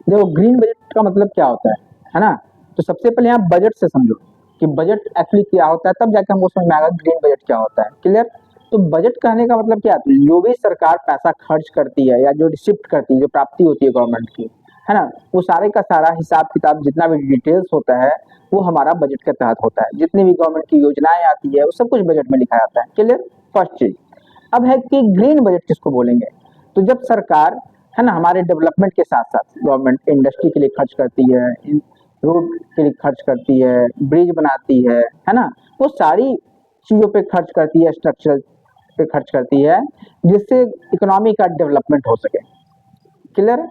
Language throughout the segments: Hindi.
देखो ग्रीन बजट का मतलब क्या होता है ना। तो सबसे पहले यहाँ बजट से समझो कि बजट एक्चुअली क्या होता है, तब जाके हमको समझ में आएगा ग्रीन बजट क्या होता है। क्लियर। तो बजट कहने का मतलब क्या है, जो भी सरकार पैसा खर्च करती है या जो रिसिप्ट करती है, जो प्राप्ति होती है गवर्नमेंट की, है ना, वो सारे का सारा हिसाब किताब जितना भी डिटेल्स होता है वो हमारा बजट के तहत होता है। जितनी भी गवर्नमेंट की योजनाएं आती है वो सब कुछ बजट में लिखा जाता है। क्लियर। फर्स्ट चीज। अब है कि ग्रीन बजट किसको बोलेंगे। तो जब सरकार, है ना, हमारे डेवलपमेंट के साथ साथ गवर्नमेंट इंडस्ट्री के लिए खर्च करती है, रोड के लिए खर्च करती है, ब्रिज बनाती है ना, वो सारी चीजों पे खर्च करती है, स्ट्रक्चर पे खर्च करती है, जिससे इकोनॉमी का डेवलपमेंट हो सके। क्लियर।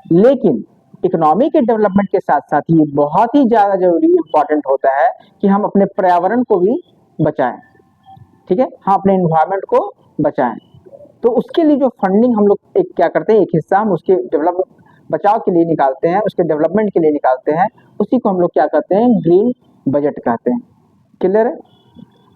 लेकिन इकोनॉमी के डेवलपमेंट के साथ साथ ये बहुत ही ज्यादा जरूरी इंपॉर्टेंट होता है कि हम अपने पर्यावरण को भी बचाएं। ठीक है, हम अपने इन्वायरमेंट को बचाएं। तो उसके लिए जो फंडिंग हम लोग एक क्या करते हैं, एक हिस्सा हम उसके डेवलप बचाव के लिए निकालते हैं, उसके डेवलपमेंट के लिए निकालते हैं, उसी को हम लोग क्या कहते हैं, ग्रीन बजट कहते हैं। क्लियर है।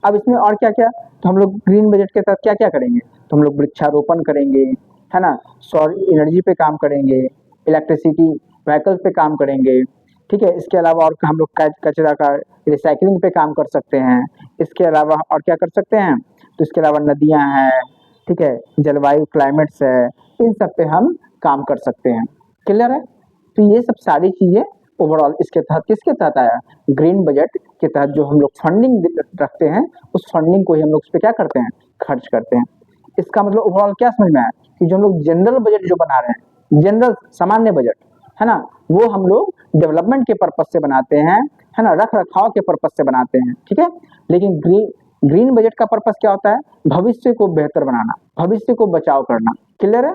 अब इसमें और क्या क्या, तो हम लोग ग्रीन बजट के तहत क्या क्या करेंगे, तो हम लोग वृक्षारोपण करेंगे, है ना, सौर एनर्जी पे काम करेंगे, इलेक्ट्रिसिटी व्हीकल्स पे काम करेंगे। ठीक है, इसके अलावा और हम लोग कचरा का रिसाइकलिंग पे काम कर सकते हैं। इसके अलावा और क्या कर सकते हैं, तो इसके अलावा नदियां हैं, ठीक है, जलवायु क्लाइमेट्स है, इन सब पे हम काम कर सकते हैं। क्लियर है। तो ये सब सारी चीजें ओवरऑल इसके तहत किसके तहत आया, ग्रीन बजट के तहत जो हम लोग फंडिंग रखते हैं, उस फंडिंग को ही हम लोग उस पर क्या करते हैं, खर्च करते हैं। इसका मतलब ओवरऑल क्या समझ में आया कि जो हम लोग जनरल बजट जो बना रहे हैं, जनरल सामान्य बजट, है ना, वो हम लोग डेवलपमेंट के पर्पज से बनाते हैं, है ना, रख रखाव के पर्पज से बनाते हैं। ठीक है। लेकिन ग्रीन बजट का पर्पज क्या होता है, भविष्य को बेहतर बनाना, भविष्य को बचाव करना। क्लियर है।